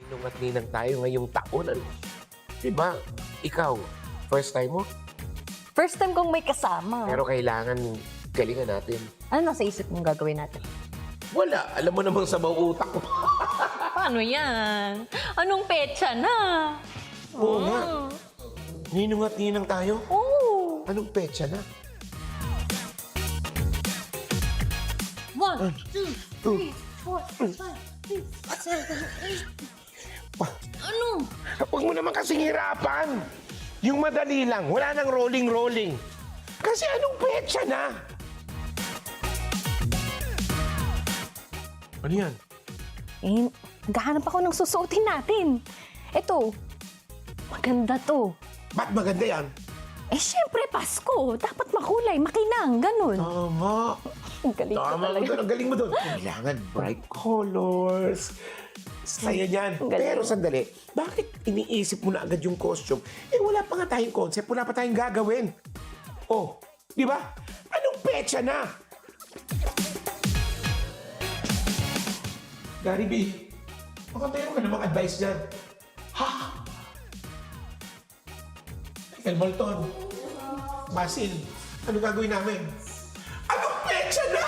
Nung at ninang tayo ngayong taon, ano? Diba? Ikaw, first time mo? First time kong may kasama. Pero kailangan galingan natin. Ano nasa isip mong gagawin natin? Wala. Alam mo namang sabaw utak ko. Paano yan? Anong petsa na? Oo nga. Ninong at ninang tayo? Oo. Anong petsa na? 1, 2, 3, 4, 5, 6, 7, 8. Ano? Huwag mo naman kasing hirapan. Yung madali lang. Wala nang rolling-rolling. Kasi anong petsa na? Ano yan? Eh, naghahanap ako ng susuotin natin. Ito, maganda to. Ba't maganda yan? Eh, syempre, Pasko. Dapat makulay, makinang, ganun. Tama. Ang galing ko Tama mo talaga. doon. Ang galing mo doon. Kailangan bright colors. Saya niyan. Ang galing. Pero sandali, bakit iniisip mo na agad yung costume? Eh, wala pa nga tayong concept. Wala pa tayong gagawin. Oh, di ba? Anong petsa na? Gary B, baka meron ka namang advice dyan. Ha? Michael Malton, Basil, ano gagawin namin? Anong petsa na?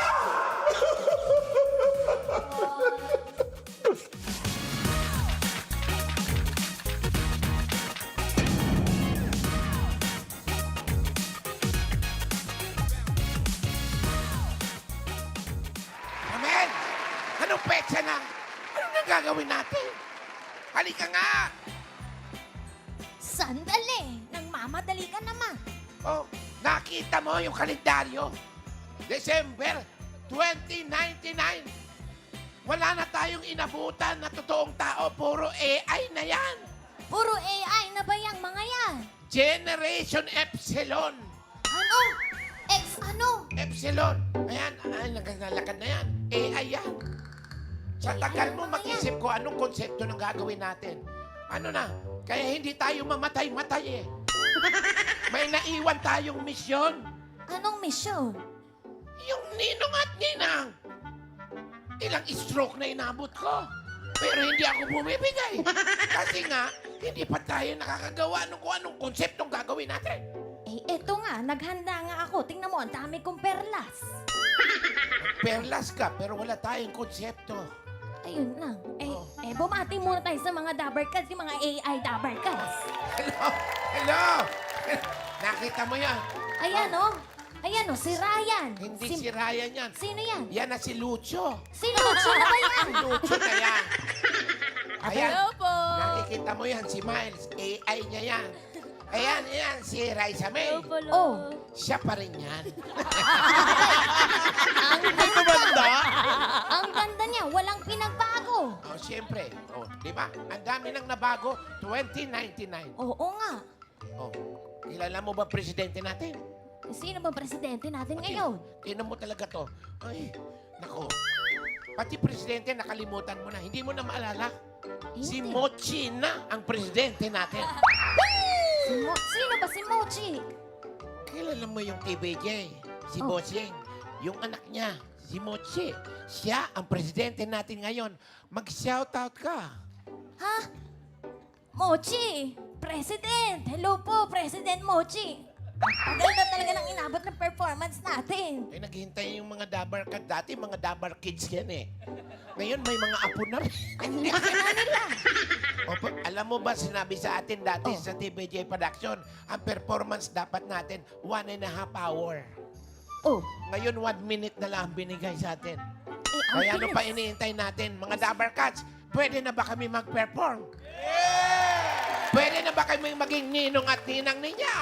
Amen! Anong petsa na? Ano nang gagawin natin? Halika nga! Sandali! Nagmamadali ka naman. Oh, nakita mo yung kalendaryo? December 2099. Wala na tayong inabutan na totoong tao. Puro AI na yan. Puro AI na ba yung mga yan? Generation Epsilon. Ano? Ano? Epsilon. Ayan, naglalakad na yan. AI yan. Sa tagal mo mag-isip ko anong konsepto ng gagawin natin. Ano na, kaya hindi tayo mamatay-matay eh. May naiwan tayong misyon. Anong misyon? Yung ninong at ninang. Ilang stroke na inabot ko. Pero hindi ako bumibigay. Kasi nga, hindi pa tayo nakakagawa ng kung anong konseptong gagawin natin. Eh, eto nga. Naghanda nga ako. Tingnan mo, ang dami kong perlas. Perlas ka, pero wala tayong konsepto. Ayun lang. Oh. Bumati muna tayo sa mga Dabbercats, yung mga AI Dabbercats. Hello! Hello! Nakita mo yan? Ayan, oh. Ayan, oh, si Ryan. Hindi si Ryan yan. Sino yan? Yan na si Lucho. Sino? Sino ba yan? Si Lucho na yan. Ayan. Hello po. Nakikita mo yan, si Miles. AI niya yan. Ayan, yan, si Raisa May. Oh. Siya pa rin yan. Ang ganda niya. Walang pinagbago. Oh, siyempre. Oh, di ba? Ang dami nang nabago. 2099. Oo nga. Oh, kilala mo ba presidente natin? Sino ba presidente natin ngayon? Tinan mo talaga to. Ay, nako. Pati presidente, nakalimutan mo na. Hindi mo na maalala. Si Hindi. Mochi na ang presidente natin. Sino ba si Mochi? Kilala mo yung TBJ, si Oh. Bossing, yung anak niya, si Mochi. Siya ang presidente natin ngayon. Mag-shoutout ka. Ha? Mochi! President! Hello po, President Mochi! Ang tagal na talaga ng inabot ng performance natin. Ay, naghihintay yung mga dabar ka. Dati mga dabar kids yan eh. Ngayon may mga apo na rin. Ang laki na nila. Opo, alam mo ba, sinabi sa atin dati sa TBJ Production, ang performance dapat natin 1.5 hour. Oh, Ngayon 1 minute na lang binigay sa atin. ang Kaya ano bilis. pa iniintay natin? Mga dabar cats, pwede na ba kami mag-perform? Pwede na ba kami maging ninong at ninang ninyo?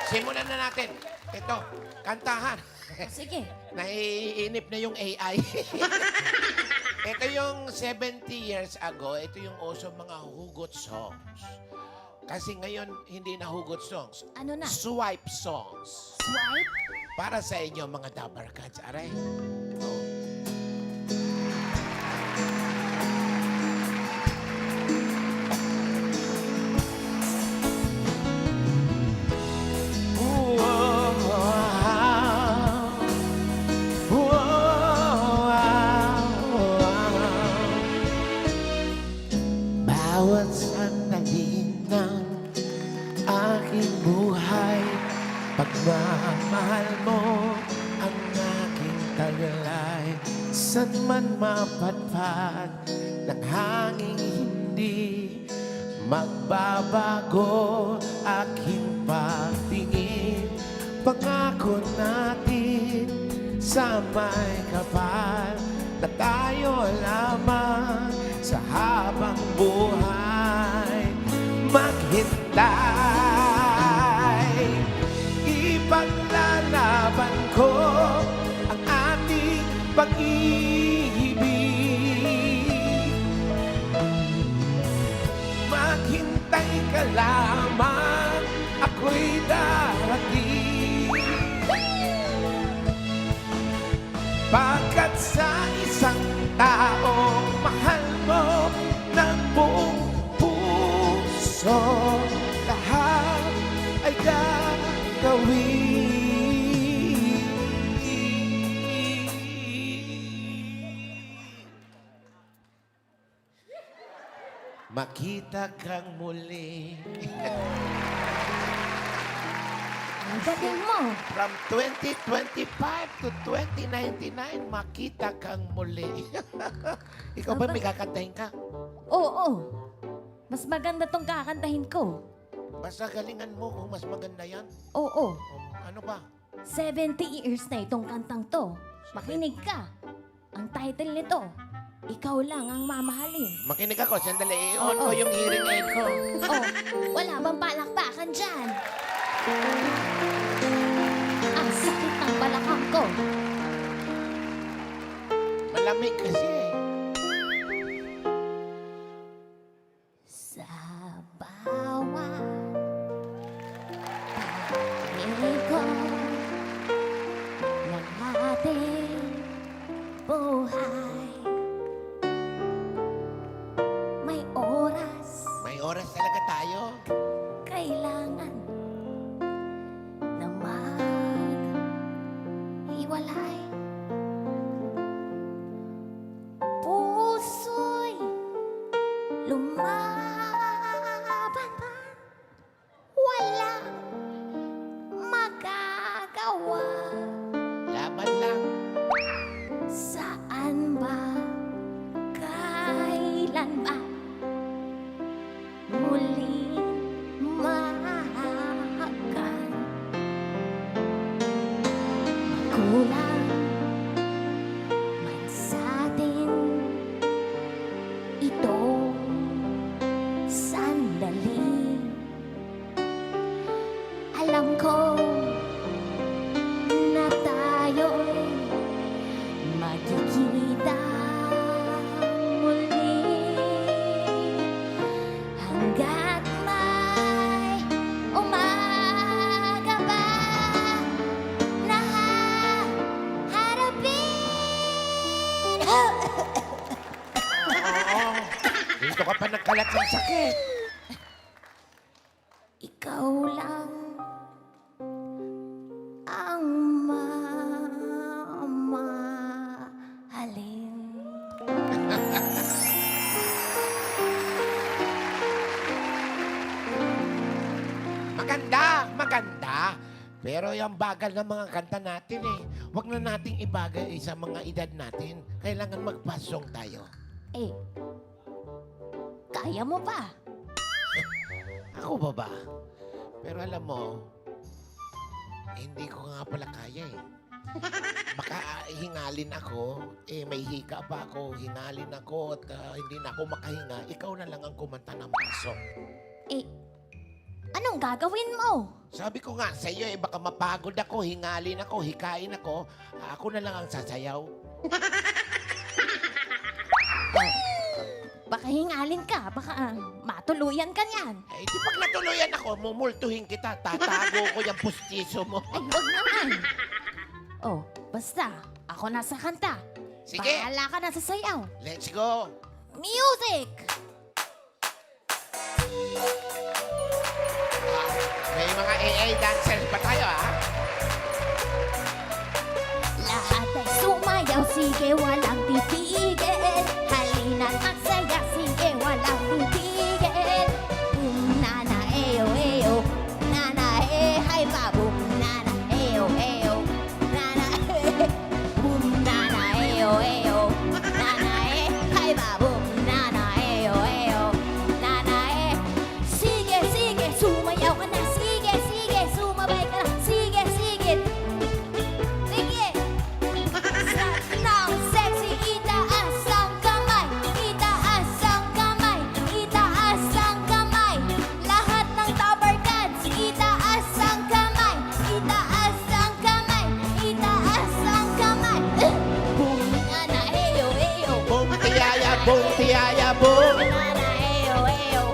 Simulan na natin. Ito, kantahan. Sige. Naiinip na yung AI. Ito yung 70 years ago, ito yung uso mga hugot songs. Kasi ngayon, hindi na hugot songs. Ano na? Swipe songs. Swipe? Para sa inyo, mga dabar cats. Aray. bawat sandali ng aking buhay. Pagmamahal mo ang aking taglay. Saan man mapadpad ng hanging hindi magbabago aking pagtingin. Pangako natin sa may kapal na tayo lamang sa habang buhay maghintay. Ipaglalaban ko ang ating pag-ibig. Maghintay ka lamang, ako'y darating. Pagkat sa isang taong mahal mo ng buong puso, lahat ay gagawin. Makita kang muli. Ang galing mo. From 2025 to 2099, makita kang muli. Ikaw ba may kakantahin ka? Oo. Mas maganda tong kakantahin ko. Basta galingan mo kung mas maganda yan. Oo. Ano ba? 70 years na itong kantang to. Makinig ka. Ang title nito, Ikaw Lang Ang Mamahalin. Makinig ako, sandali. I-on Oo. ko yung hearing aid ko. Oh, wala bang palakpakan dyan? Ang sakit ng balakang ko. Malamig kasi eh. Sa bawat pag-igo ng ating buhay, may oras May oras talaga tayo. kailangan na maghiwalay. Puso'y lumaban, walang magagawa. Laban lang. Saan ba, kailan ba muling mahahagan? Kulang man sa'tin itong sandali. Alam ko na tayo'y magkikita muli. Hanggat may umaga pa na harapin. Oo. Dito ka pa nagkalat ng sakit. Ikaw lang ang mamahalin. Maganda, maganda. Pero yung bagal ng mga kanta natin eh. Huwag na nating ibagay sa mga edad natin. Kailangan magpasong tayo. Eh, kaya mo pa. Ako ba? Pero alam mo, hindi ko nga pala kaya eh. Baka hingalin ako, may hika pa ako, hingalin ako at hindi na ako makahinga. Ikaw na lang ang kumanta ng pasok. Eh, anong gagawin mo? Sabi ko nga sa iyo, baka mapagod ako, hingalin ako, hikain ako. Ako na lang ang sasayaw. Baka hingalin ka, baka matuluyan ka niyan. Eh, di pag natuluyan ako, mumultuhin kita. Tatago ko yung pustiso mo. Ay, huwag naman. Oh, basta, ako na sa kanta. Sige. Bahala ka na sa sayaw. Let's go. Music! May mga AA dancers pa tayo, ha? Lahat ay sumayaw, sige, walang titigil. Halina't magsaya, sige, walang titigil.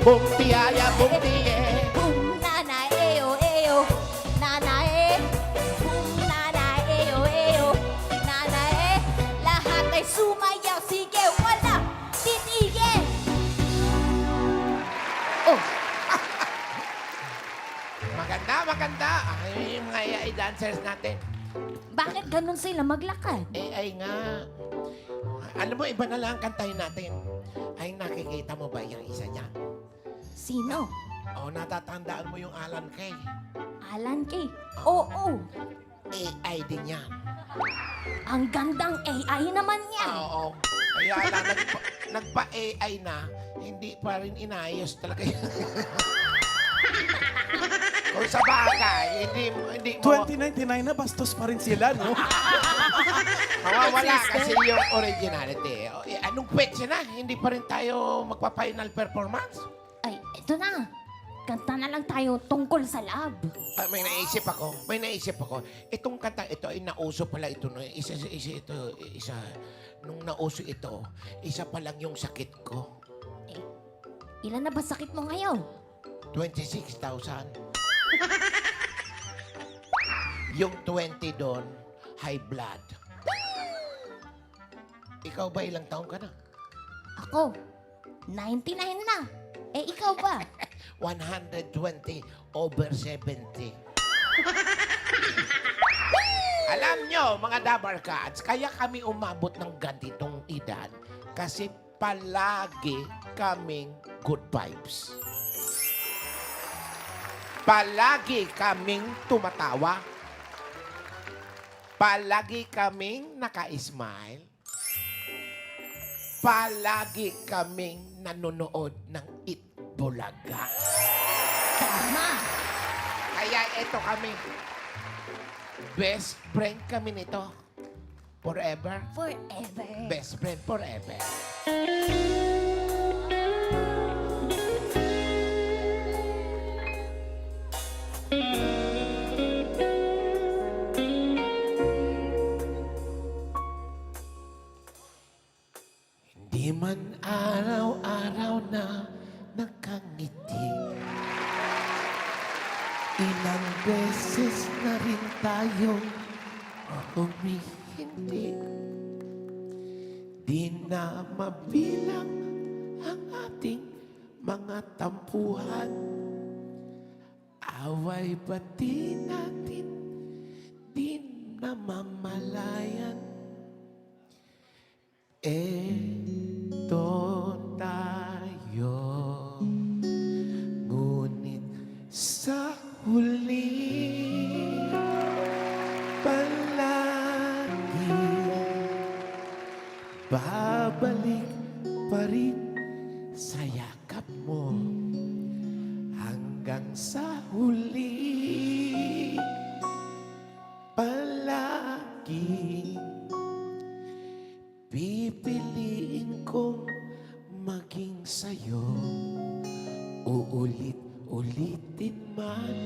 Bum tiyaya, bum tiye. Boom, nana, eyo, eyo. Nana, boom, nana, eyo, eyo. Nana, lahat ay sumayaw. Sige, wala titigil. Oh, Maganda, maganda. Ay, yung mga AI dancers natin. bakit ganun sila maglakad? AI nga. Alam mo, iba na lang ang kantahin natin. Ay, nakikita mo ba yung isa niya? Sino? O, natatandaan mo yung Alan Kay. Alan Kay. Oo, AI din yan. ang gandang AI naman yan. Oo. Kaya lang, nagpa-AI na, hindi pa rin inayos talaga yun. Kung sa bagay, hindi mo 2099 na, bastos pa rin sila, no? mawawala kasi yung originality. O, anong petsa na? Hindi pa rin tayo magpa-final performance? Ay, eto na. Kanta na lang tayo tungkol sa love. May naisip ako. Itong kanta, ito ay nauso pala ito. No? Isa, nung nauso ito, isa pa lang yung sakit ko. Ilan na ba sakit mo ngayon? 26,000. Yung 20 doon, high blood. Ikaw ba ilang taong ka na? Ako, 99 na. Eh, ikaw ba? 120 over 70. Alam nyo, mga Dabar Cats, kaya kami umabot ng ganitong edad kasi palagi kaming good vibes. Palagi kaming tumatawa. Palagi kaming naka-smile. Palagi kaming nanonood ng Itbulaga. Tama. Kaya ito kami. Best friend kami nito. Forever. Forever. Best friend forever. Hindi man araw-araw na nakangiti. Ilang beses na rin tayong humihindi. Di na mabilang ang ating mga tampuhan. Away pati natin, di na mamalayan. Eto tayo, ngunit sa huli, palagi babalik pa rin sa yakap mo hanggang sa huli. Palagi pipiliin kong maging sa'yo. Uulit-ulitin man,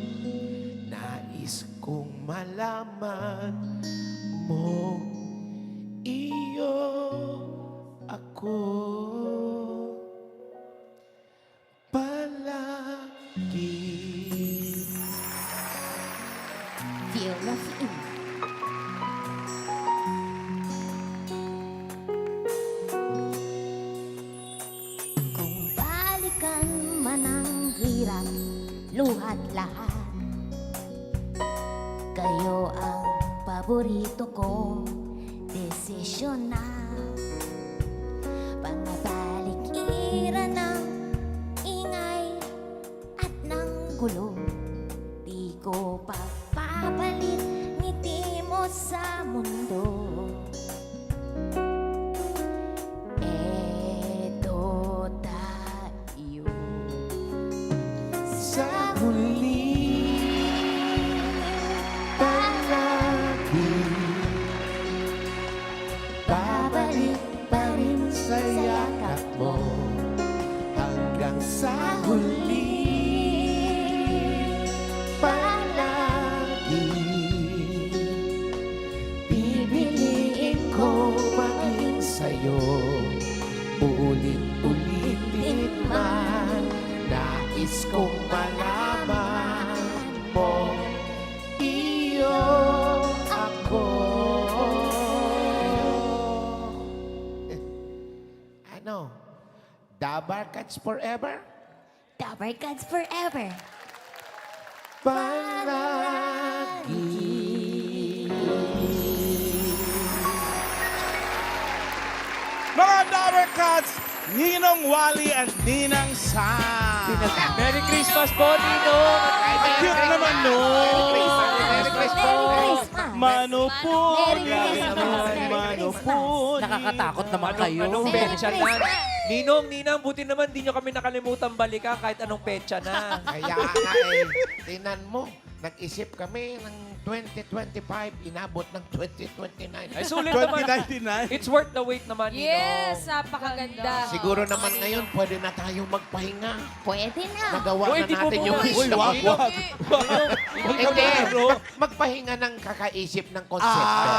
nais kong malaman mo, iyo ako. Palagi. Feel the feel. Kung balikan man ang hirap, luhat lahat. Kayo ang paborito kong desisyon na. Pangabalik-ira ng ingay at ng gulo. Di ko papapalit ngiti mo sa mundo. Eto tayo Sa huli, palagi babalik pa rin sa yakap mo hanggang sa huli. Palagi pipiliin ko maging sa'yo. Uulit-ulitin man, Nais kong malaman mo, iyo ako. Ano? Dabar Cats Forever? Dabber Cats forever. Palagi. Mga Dabber Cats, Ninong Wally at Ninang Sam. Merry Christmas po, Ninong! Ang cute naman nun. Merry Christmas. Mano po, Merry Christmas. mano po. Nakakatakot naman kayo. Anong Merry petsa na? Christmas. Ninang, buti naman di nyo kami nakalimutan balikan kahit anong petsa na. Kaya nga tinan mo, nag-isip kami ng 2025, inabot ng 2029. Ay, sulit naman. 2099. It's worth the wait naman, Ninong. Yes, napakaganda. Siguro naman ngayon, pwede na tayong magpahinga. Pwede na. Nagawa Uy, na di po natin muna. yung Uy, wish. wag, wag. Hindi, magpahinga ng kakaisip ng konsepto.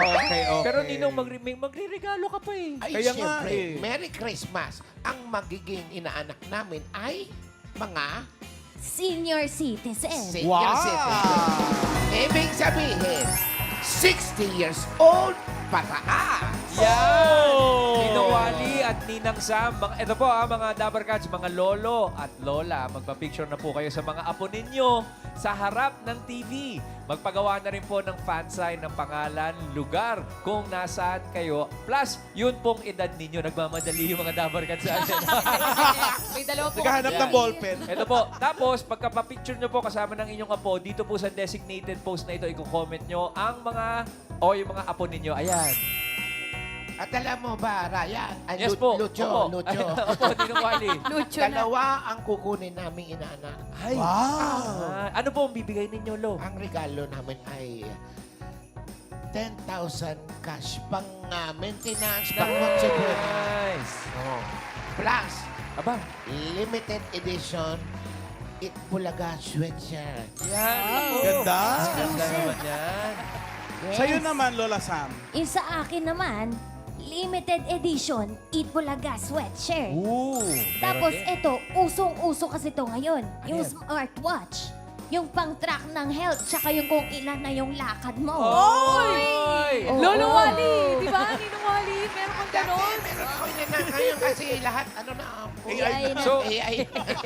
Okay. Pero Ninong, magre-regalo ka pa eh. Ay, Kaya nga syempre, eh. Merry Christmas. Ang magiging inaanak namin ay mga Senior citizen. senior citizens. Ibig sabihin, 60 years old pataas. Yan! Ninong Wally at Ninang Sam. Ito po mga Dabber Cats, mga lolo at lola. Magpa-picture na po kayo sa mga apo ninyo sa harap ng TV. Magpagawa na rin po ng fan sign ng pangalan, lugar, kung nasaan kayo. Plus, yun pong edad ninyo. Nagmamadali yung mga Dabber Cats sa atin. May dalawa po. Naghahanap ng ballpen. Ito po. Tapos, pagka-picture nyo po kasama ng inyong apo, dito po sa designated post na ito, i-comment nyo ang mga yung mga apo ninyo. Ayan. At alam mo ba, Ryan? Ay, Yes po. Lucho, Opo. Lucho. Opo, Ninong Wally. Lucho na. Dalawa ang kukunin naming inaanak. Ay. Wow. Ano po ang bibigay ninyo, Lo? Ang regalo namin ay 10,000 cash pang maintenance, pang consequence. Nice. Oh. Plus, Aba, limited edition Itbulaga sweatshirt. yan. Ako. Ganda. Ganda naman yan. Yes. Sa'yo naman, Lola Sam. Yung sa akin naman, limited edition Itbulaga sweatshirt. Ooh. Tapos meron din. ito, usong-uso kasi ito ngayon. Yung yan? smartwatch. Yung pang-track ng health, tsaka yung kung ilan na yung lakad mo. Oy! Oo. Lolo Wally, di ba? Ninong Wally, meron kang ganon. Meron ako yun na ngayon kasi lahat, ano na, AI na. So, AI.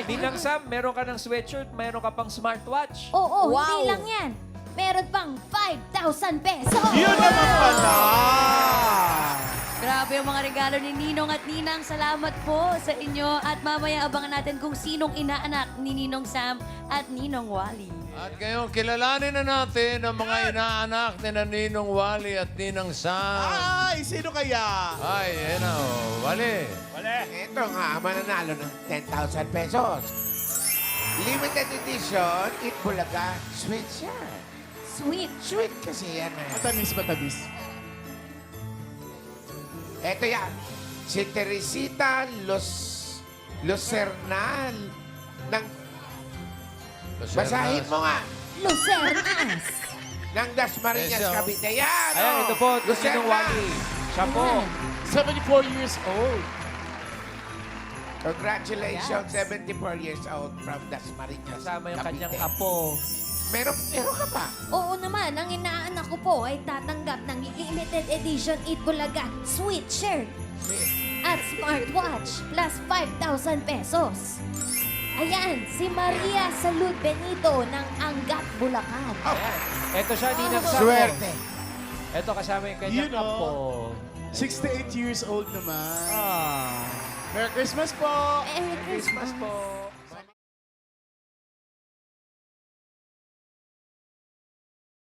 Ninang Sam, meron ka ng sweatshirt, meron ka pang smartwatch. Oo, Wow. hindi lang yan. Meron pang 5,000 pesos. Yun naman pala. Grabe yung mga regalo ni Ninong at Ninang. Salamat po sa inyo. At mamaya abangan natin kung sinong inaanak ni Ninong Sam at Ninong Wally. At ngayon, kilalanin na natin ang mga inaanak ni Ninong Wally at Ninang Sam. Ay, sino kaya? Ay, yan na, Wally. Ito nga, mananalo ng 10,000 pesos. Limited edition Itbulaga sweatshirt. Sweet. Sweet kasi yan eh. Matamis, matamis. Ito yan. Si Teresita Lucernal ng... Basahin mo nga. Lucernas. Ng Dasmariñas, Yes, Cavite. Yan, Ayan, oh. ito po, Lucerna. Ninong Wally. Siya po. 74 years old. Congratulations, 74 years old from Dasmariñas, Kasama yung Cavite. kanyang apo. Meron ka pa. Oo naman, ang inaanak ko po ay tatanggap ng limited edition Itbulaga sweatshirt at smartwatch plus 5,000 pesos. Ayan, si Maria Salud Benito ng Angat, Bulacan. Ayan. Ito siya, Ninang Sam. Swerte. Ito kasama yung kanyang You know. apo. 68 years old naman. Merry Christmas po. Merry Christmas po.